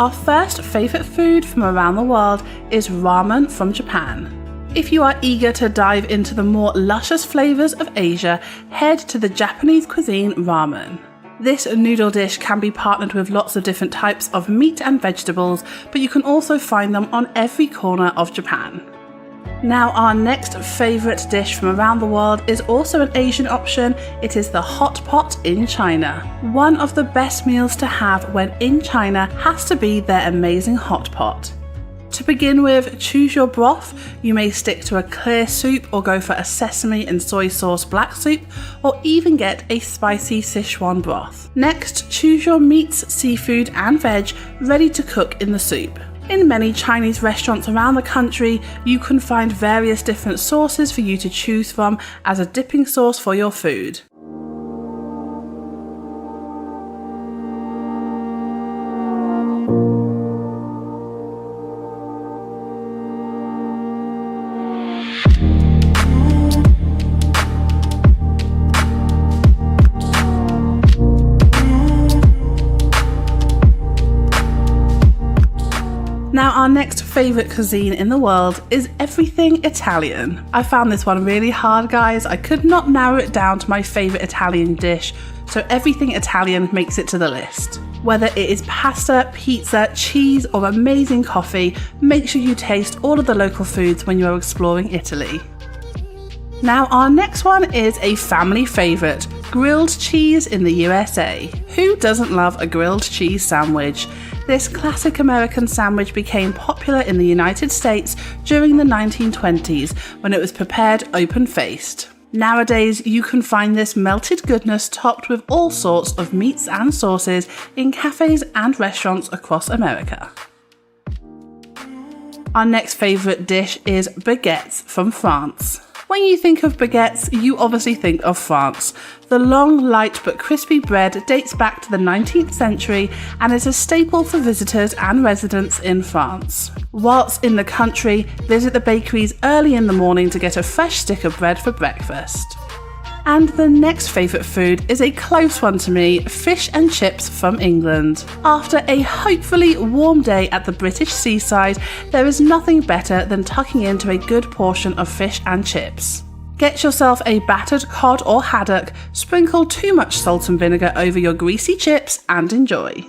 our first favourite food from around the world is ramen from Japan. If you are eager to dive into the more luscious flavours of Asia, head to the Japanese cuisine ramen. This noodle dish can be partnered with lots of different types of meat and vegetables, but you can also find them on every corner of Japan. Now, our next favourite dish from around the world is also an Asian option. It is the hot pot in China. One of the best meals to have when in China has to be their amazing hot pot. To begin with, choose your broth. You may stick to a clear soup or go for a sesame and soy sauce black soup, or even get a spicy Sichuan broth. Next, choose your meats, seafood and veg ready to cook in the soup. In many Chinese restaurants around the country, you can find various different sauces for you to choose from as a dipping sauce for your food. Now, our next favourite cuisine in the world is everything Italian. I found this one really hard, guys. I could not narrow it down to my favourite Italian dish, so everything Italian makes it to the list. Whether it is pasta, pizza, cheese or amazing coffee, make sure you taste all of the local foods when you are exploring Italy. Now, our next one is a family favourite, grilled cheese in the USA. Who doesn't love a grilled cheese sandwich? This classic American sandwich became popular in the United States during the 1920s when it was prepared open-faced. Nowadays, you can find this melted goodness topped with all sorts of meats and sauces in cafes and restaurants across America. Our next favourite dish is baguettes from France. When you think of baguettes, you obviously think of France. The long, light but crispy bread dates back to the 19th century and is a staple for visitors and residents in France. Whilst in the country, visit the bakeries early in the morning to get a fresh stick of bread for breakfast. And the next favourite food is a close one to me, fish and chips from England. After a hopefully warm day at the British seaside, there is nothing better than tucking into a good portion of fish and chips. Get yourself a battered cod or haddock, sprinkle too much salt and vinegar over your greasy chips and enjoy.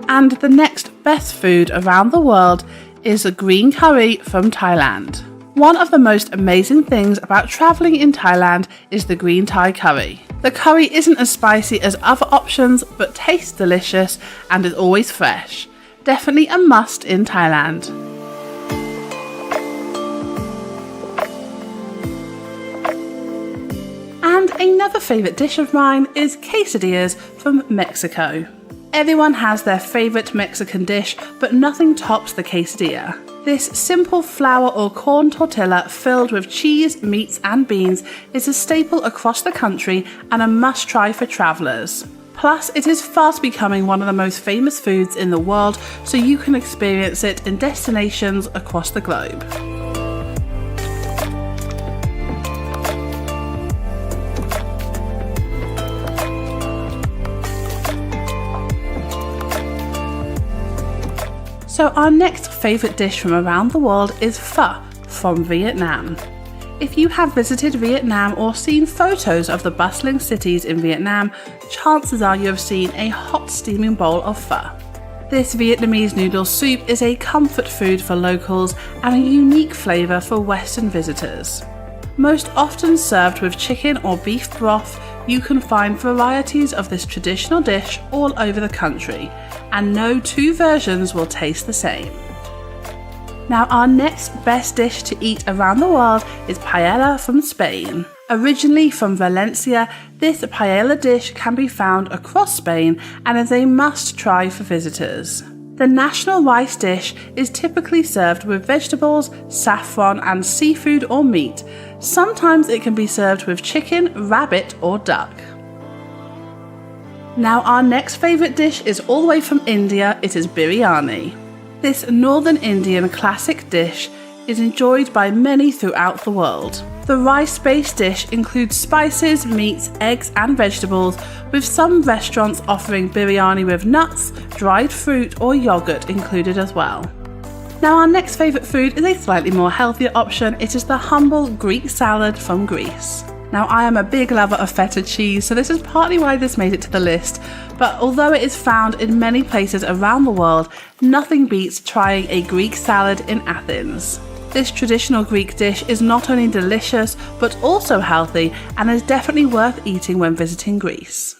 And the next best food around the world is a green curry from Thailand. One of the most amazing things about travelling in Thailand is the green Thai curry. The curry isn't as spicy as other options, but tastes delicious and is always fresh. Definitely a must in Thailand. And another favourite dish of mine is quesadillas from Mexico. Everyone has their favourite Mexican dish, but nothing tops the quesadilla. This simple flour or corn tortilla filled with cheese, meats and beans is a staple across the country and a must-try for travellers. Plus, it is fast becoming one of the most famous foods in the world, so you can experience it in destinations across the globe. So our next favourite dish from around the world is pho from Vietnam. If you have visited Vietnam or seen photos of the bustling cities in Vietnam, chances are you have seen a hot steaming bowl of pho. This Vietnamese noodle soup is a comfort food for locals and a unique flavour for Western visitors. Most often served with chicken or beef broth, you can find varieties of this traditional dish all over the country, and no two versions will taste the same. Now, our next best dish to eat around the world is paella from Spain. Originally from Valencia, this paella dish can be found across Spain and is a must-try for visitors. The national rice dish is typically served with vegetables, saffron and seafood or meat. Sometimes it can be served with chicken, rabbit or duck. Now, our next favourite dish is all the way from India. It is biryani. This northern Indian classic dish is enjoyed by many throughout the world. The rice-based dish includes spices, meats, eggs and vegetables, with some restaurants offering biryani with nuts, dried fruit or yogurt included as well. Now our next favourite food is a slightly more healthier option. It is the humble Greek salad from Greece. Now I am a big lover of feta cheese, so this is partly why this made it to the list, but although it is found in many places around the world, nothing beats trying a Greek salad in Athens. This traditional Greek dish is not only delicious, but also healthy and is definitely worth eating when visiting Greece.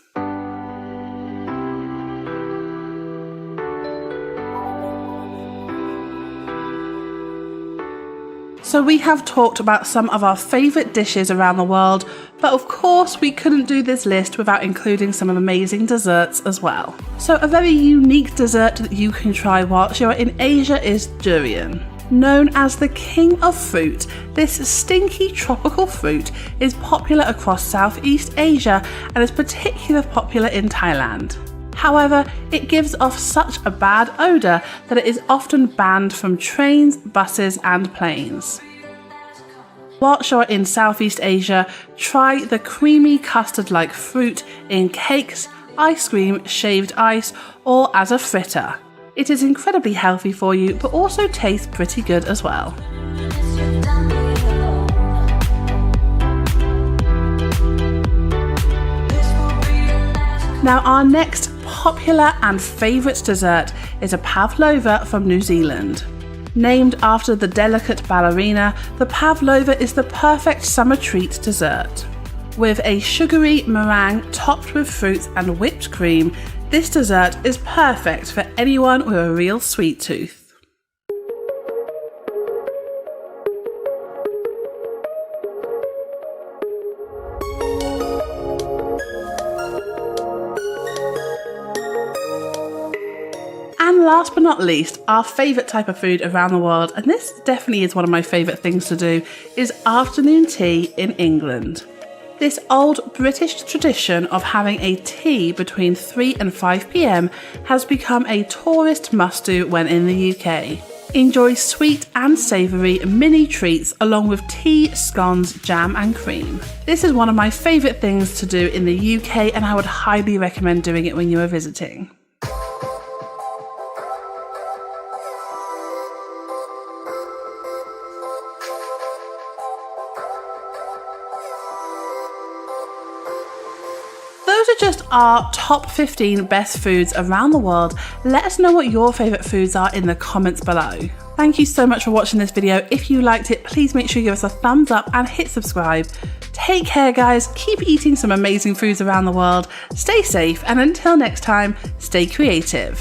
So we have talked about some of our favourite dishes around the world, but of course we couldn't do this list without including some amazing desserts as well. So a very unique dessert that you can try whilst you're in Asia is durian. Known as the king of fruit, this stinky tropical fruit is popular across Southeast Asia and is particularly popular in Thailand. However, it gives off such a bad odour that it is often banned from trains, buses and planes. Whilst you're in Southeast Asia, try the creamy custard-like fruit in cakes, ice cream, shaved ice or as a fritter. It is incredibly healthy for you, but also tastes pretty good as well. Now our next popular and favourite dessert is a pavlova from New Zealand. Named after the delicate ballerina, the pavlova is the perfect summer treat dessert. With a sugary meringue topped with fruits and whipped cream, this dessert is perfect for anyone with a real sweet tooth. And last but not least, our favourite type of food around the world, and this definitely is one of my favourite things to do, is afternoon tea in England. This old British tradition of having a tea between 3 and 5 p.m. has become a tourist must-do when in the UK. Enjoy sweet and savoury mini treats along with tea, scones, jam and cream. This is one of my favourite things to do in the UK and I would highly recommend doing it when you are visiting. Those are just our top 15 best foods around the world. Let us know what your favourite foods are in the comments below. Thank you so much for watching this video. If you liked it, please make sure you give us a thumbs up and hit subscribe. Take care guys, keep eating some amazing foods around the world, stay safe and until next time, stay creative.